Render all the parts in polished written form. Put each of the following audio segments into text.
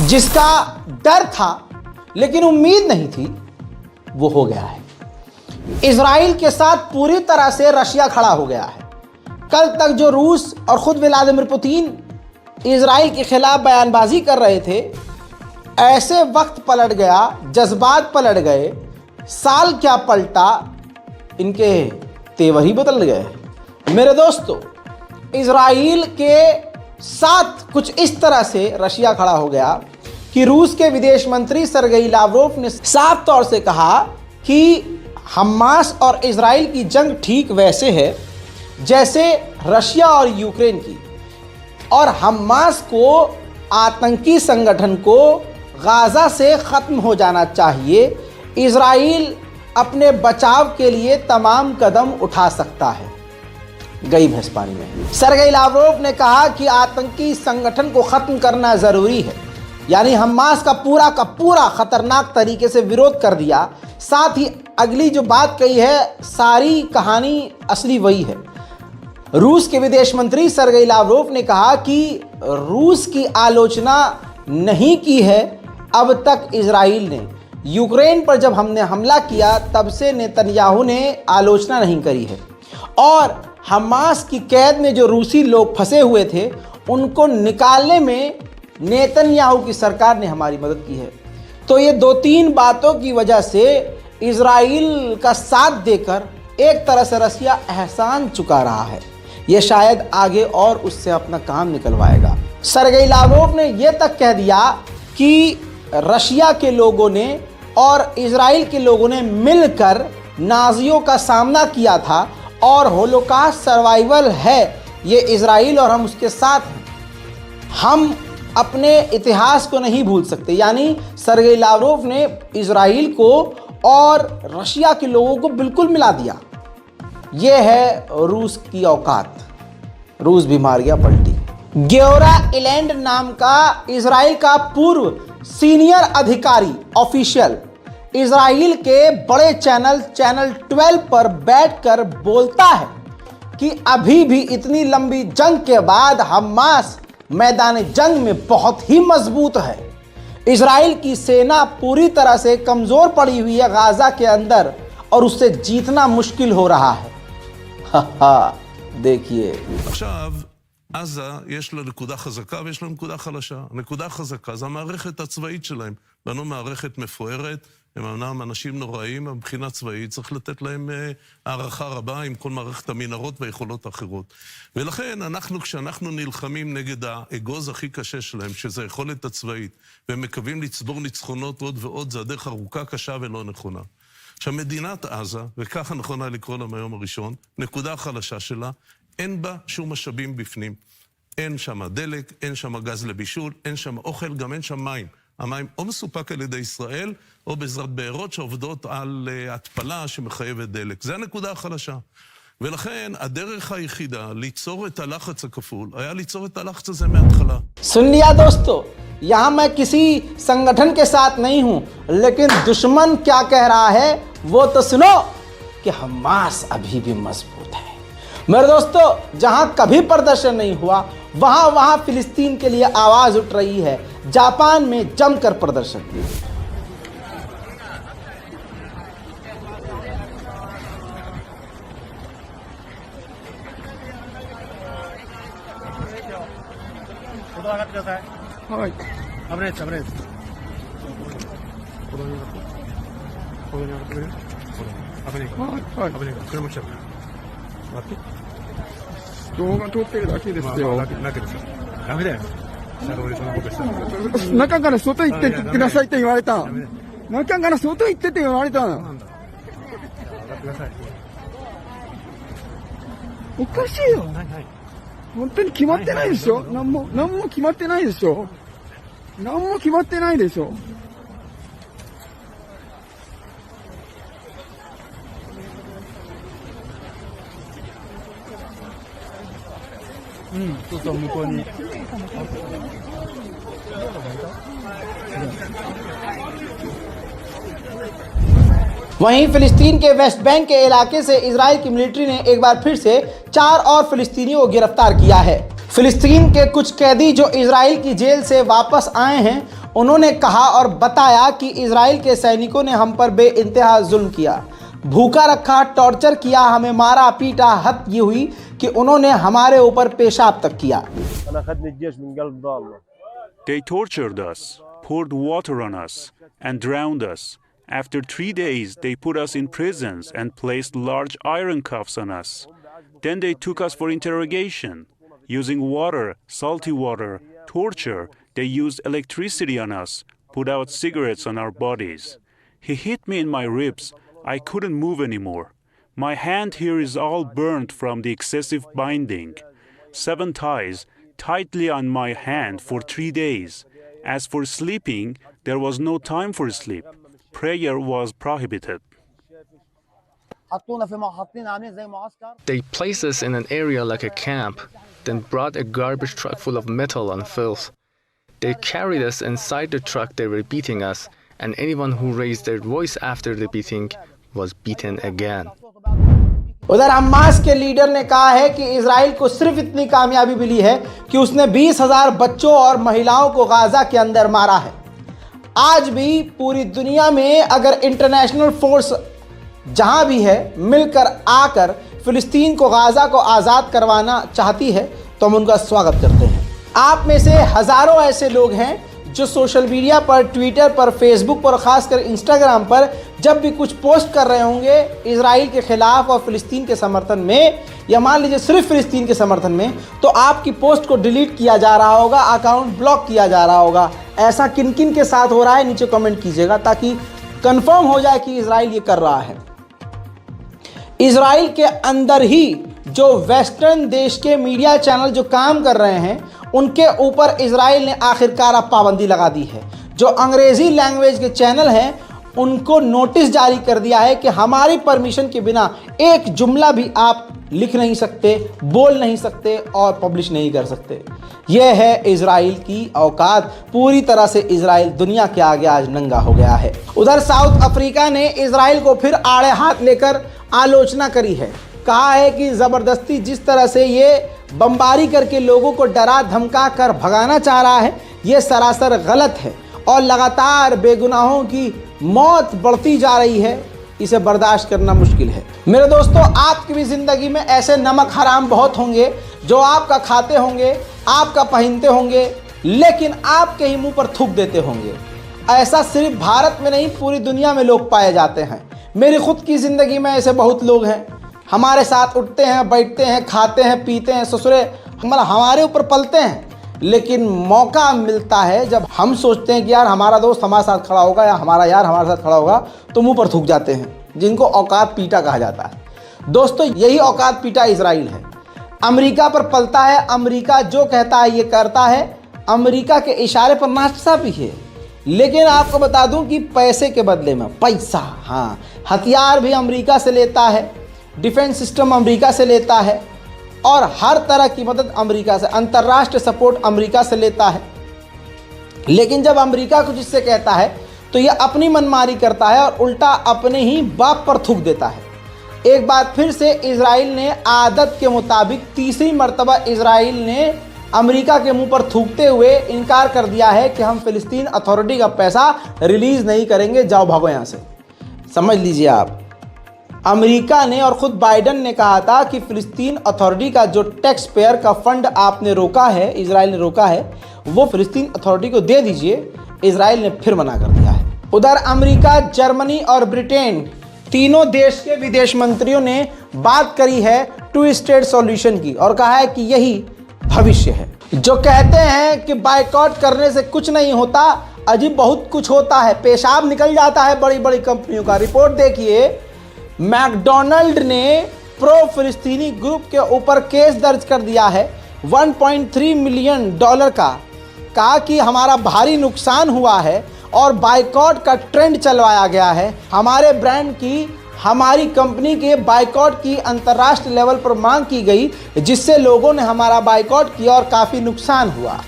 जिसका डर था लेकिन उम्मीद नहीं थी, वो हो गया है। इजराइल के साथ पूरी तरह से रशिया खड़ा हो गया है। कल तक जो रूस और खुद व्लादिमीर पुतिन इजराइल के खिलाफ बयानबाजी कर रहे थे, ऐसे वक्त पलट गया, जज्बात पलट गए, साल क्या पलटा, इनके तेवर ही बदल गए। मेरे दोस्तों, इजराइल के साथ कुछ इस तरह से रशिया खड़ा हो गया कि रूस के विदेश मंत्री सरगेई लावरोव ने साफ तौर से कहा कि हमास और इजराइल की जंग ठीक वैसे है जैसे रशिया और यूक्रेन की, और हमास को, आतंकी संगठन को गाजा से ख़त्म हो जाना चाहिए। इजराइल अपने बचाव के लिए तमाम कदम उठा सकता है। गई भैंस पानी में। सरगेई लावरोव ने कहा कि आतंकी संगठन को ख़त्म करना ज़रूरी है, यानी हमास का पूरा खतरनाक तरीके से विरोध कर दिया। साथ ही अगली जो बात कही है, सारी कहानी असली वही है। रूस के विदेश मंत्री सरगेई लावरोव ने कहा कि रूस की आलोचना नहीं की है अब तक इजराइल ने। यूक्रेन पर जब हमने हमला किया तब से नेतन्याहू ने आलोचना नहीं करी है, और हमास की कैद में जो रूसी लोग फंसे हुए थे उनको निकालने में नेतन्याहू की सरकार ने हमारी मदद की है। तो ये 2-3 बातों की वजह से इजराइल का साथ देकर एक तरह से रशिया एहसान चुका रहा है। ये शायद आगे और उससे अपना काम निकलवाएगा। सरगेई लावरोव ने यह तक कह दिया कि रशिया के लोगों ने और इजराइल के लोगों ने मिलकर नाजियों का सामना किया था, और होलोकॉस्ट सर्वाइवल है ये इजराइल, और हम उसके साथ हैं। हम अपने इतिहास को नहीं भूल सकते। यानी सरगेई लावरोव ने इजराइल को और रशिया के लोगों को बिल्कुल मिला दिया। ये है रूस की औकात। रूस भी मार गया पलटी। ग्योरा इलैंड नाम का इजराइल का पूर्व सीनियर अधिकारी ऑफिशियल इजराइल के बड़े चैनल 12 पर बैठकर बोलता है कि अभी भी इतनी लंबी जंग के बाद हमास मैदान जंग में बहुत ही मजबूत है। इजराइल की सेना पूरी तरह से कमजोर पड़ी हुई है गाजा के अंदर, और उससे जीतना मुश्किल हो रहा है। देखिए, עזה יש לה נקודה חזקה ויש לה נקודה חלשה. נקודה חזקה זה המערכת הצבאית שלהם. בנו מערכת מפוארת, הם אמנם אנשים נוראים, מבחינה צבאית צריך לתת להם הערכה רבה עם כל מערכת המנהרות והיכולות האחרות. ולכן כשאנחנו נלחמים נגד האגוז הכי קשה שלהם, שזה היכולת הצבאית, והם מקווים לצבור ניצחונות עוד ועוד, זה הדרך ארוכה, קשה ולא נכונה. עכשיו, מדינת עזה, וככה נכונה לקרוא לה מהיום הראשון, נקודה החלשה שלה, אין בה שום משאבים בפנים. אין שם דלק, אין שם גז לבישול, אין שם אוכל, גם אין שם מים. המים או מסופק על ידי ישראל, או בעזרת בארות שעובדות על התפלה שמחייבת דלק. זה הנקודה החלשה. ולכן הדרך היחידה ליצור את הלחץ הכפול, היה ליצור את הלחץ הזה מההתחלה. सुन लिया दोस्तों, यहाँ मैं किसी संगठन के साथ नहीं हूँ, लेकिन दुश्मन क्या कह रहा है वो तो सुनो, कि हमास अभी भी मजबूत है। मेरे दोस्तों, जहां कभी प्रदर्शन नहीं हुआ वहां फिलिस्तीन के लिए आवाज उठ रही है। जापान में जमकर प्रदर्शन।動画撮ってるだけですよ。ダメだよ。中から外行ってくださいって言われた。中から外行ってって言われた。おかしいよ。本当に決まってないでしょ。何も決まってないでしょ。何も決まってないでしょ。そうそう、向こうに。वहीं फिलिस्तीन के वेस्ट बैंक के इलाके से इजराइल की मिलिट्री ने एक बार फिर से 4 और फिलिस्तीनियों को गिरफ्तार किया है। फिलिस्तीन के कुछ कैदी जो इजराइल की जेल से वापस आए हैं, उन्होंने कहा और बताया कि इजराइल के सैनिकों ने हम पर बेइंतहा जुल्म किया, भूखा रखा, टॉर्चर किया, हमें मारा पीटा, हद ये हुई कि उन्होंने हमारे ऊपर पेशाब तक किया। They tortured us, poured water on us, and drowned us. After 3 days, they put us in prisons and placed large iron cuffs on us. Then they took us for interrogation. Using water, salty water, torture, they used electricity on us, put out cigarettes on our bodies. He hit me in my ribs. I couldn't move anymore. My hand here is all burnt from the excessive binding. 7 ties tightly on my hand for 3 days. As for sleeping, there was no time for sleep. Prayer was prohibited. They placed us in an area like a camp, then brought a garbage truck full of metal and filth. They carried us inside the truck. They were beating us, and anyone who raised their voice after the beating was beaten again. उधर Hamas के leader ने कहा है कि Israel को सिर्फ इतनी कामयाबी मिली है कि उसने 20,000 बच्चों और महिलाओं को गाजा के अंदर मारा है। आज भी पूरी दुनिया में अगर इंटरनेशनल फोर्स जहां भी है मिलकर आकर फिलिस्तीन को, गाजा को आज़ाद करवाना चाहती है तो हम उनका स्वागत करते हैं। आप में से हज़ारों ऐसे लोग हैं जो सोशल मीडिया पर, ट्विटर पर, फेसबुक पर, ख़ासकर इंस्टाग्राम पर जब भी कुछ पोस्ट कर रहे होंगे इजराइल के ख़िलाफ़ और फ़िलिस्तीन के समर्थन में, या मान लीजिए सिर्फ फ़िलिस्तीन के समर्थन में, तो आपकी पोस्ट को डिलीट किया जा रहा होगा, अकाउंट ब्लॉक किया जा रहा होगा। ऐसा किन किन के साथ हो रहा है नीचे कमेंट कीजिएगा ताकि कंफर्म हो जाए कि इजराइल ये कर रहा है। इजराइल के अंदर ही जो वेस्टर्न देश के मीडिया चैनल जो काम कर रहे हैं उनके ऊपर इजराइल ने आखिरकार अब पाबंदी लगा दी है। जो अंग्रेज़ी लैंग्वेज के चैनल हैं उनको नोटिस जारी कर दिया है कि हमारी परमिशन के बिना एक जुमला भी आप लिख नहीं सकते, बोल नहीं सकते और पब्लिश नहीं कर सकते। यह है इजराइल की औकात। पूरी तरह से इजराइल दुनिया के आगे आज नंगा हो गया है। उधर साउथ अफ्रीका ने इजराइल को फिर आड़े हाथ लेकर आलोचना करी है। कहा है कि ज़बरदस्ती जिस तरह से ये बमबारी करके लोगों को डरा धमका कर भगाना चाह रहा है ये सरासर गलत है और लगातार बेगुनाहों की मौत बढ़ती जा रही है। इसे बर्दाश्त करना मुश्किल है। मेरे दोस्तों, आपकी भी ज़िंदगी में ऐसे नमक हराम बहुत होंगे जो आपका खाते होंगे, आपका पहनते होंगे, लेकिन आपके ही मुंह पर थूक देते होंगे। ऐसा सिर्फ भारत में नहीं पूरी दुनिया में लोग पाए जाते हैं। मेरी खुद की ज़िंदगी में ऐसे बहुत लोग हैं, हमारे साथ उठते हैं, बैठते हैं, खाते हैं, पीते हैं, ससुरे हमारे ऊपर पलते हैं, लेकिन मौका मिलता है जब हम सोचते हैं कि यार हमारा दोस्त हमारे साथ खड़ा होगा या हमारा यार हमारे साथ खड़ा होगा तो मुंह पर थूक जाते हैं, जिनको औकात पीटा कहा जाता है। दोस्तों, यही औकात पीटा इजराइल है। अमेरिका पर पलता है, अमेरिका जो कहता है ये करता है, अमेरिका के इशारे पर नाचता भी है। लेकिन आपको बता दूं कि पैसे के बदले में पैसा, हाँ, हथियार भी अमेरिका से लेता है, डिफेंस सिस्टम अमेरिका से लेता है और हर तरह की मदद अमेरिका से, अंतर्राष्ट्रीय सपोर्ट अमेरिका से लेता है। लेकिन जब अमेरिका कुछ इससे कहता है तो यह अपनी मनमानी करता है और उल्टा अपने ही बाप पर थूक देता है। एक बार फिर से इजराइल ने आदत के मुताबिक तीसरी मर्तबा इजराइल ने अमेरिका के मुंह पर थूकते हुए इनकार कर दिया है कि हम फिलिस्तीन अथॉरिटी का पैसा रिलीज़ नहीं करेंगे, जाओ भागो यहाँ से। समझ लीजिए आप, अमेरिका ने और ख़ुद बाइडन ने कहा था कि फ़िलिस्तीन अथॉरिटी का जो टैक्स पेयर का फ़ंड आपने रोका है, इजराइल ने रोका है, वो फ़िलिस्तीन अथॉरिटी को दे दीजिए। इजराइल ने फिर मना कर दिया है। उधर अमेरिका, जर्मनी और ब्रिटेन तीनों देश के विदेश मंत्रियों ने बात करी है 2 स्टेट सॉल्यूशन की और कहा है कि यही भविष्य है। जो कहते हैं कि बायकॉट करने से कुछ नहीं होता, अजीब बहुत कुछ होता है, पेशाब निकल जाता है बड़ी बड़ी कंपनियों का। रिपोर्ट देखिए, मैकडोनाल्ड ने प्रो फिलिस्तीनी ग्रुप के ऊपर केस दर्ज कर दिया है $1.3 मिलियन का। कहा कि हमारा भारी नुकसान हुआ है और बायकॉट का ट्रेंड चलवाया गया है। हमारे ब्रांड की, हमारी कंपनी के बायकॉट की अंतर्राष्ट्रीय लेवल पर मांग की गई, जिससे लोगों ने हमारा बायकॉट किया और काफ़ी नुकसान हुआ।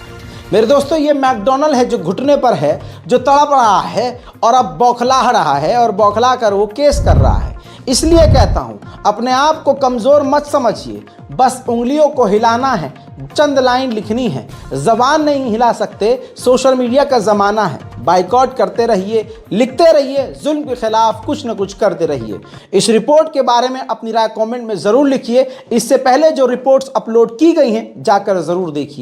मेरे दोस्तों, ये मैकडोनल्ड है जो घुटने पर है, जो तड़प रहा है और अब बौखला रहा है और बौखला कर वो केस कर रहा है। इसलिए कहता हूं, अपने आप को कमजोर मत समझिए, बस उंगलियों को हिलाना है, चंद लाइन लिखनी है, जबान नहीं हिला सकते। सोशल मीडिया का जमाना है, बाइकआउट करते रहिए, लिखते रहिए, जुल्म के खिलाफ कुछ न कुछ करते रहिए। इस रिपोर्ट के बारे में अपनी राय कमेंट में जरूर लिखिए। इससे पहले जो रिपोर्ट्स अपलोड की गई हैं जाकर जरूर देखिए।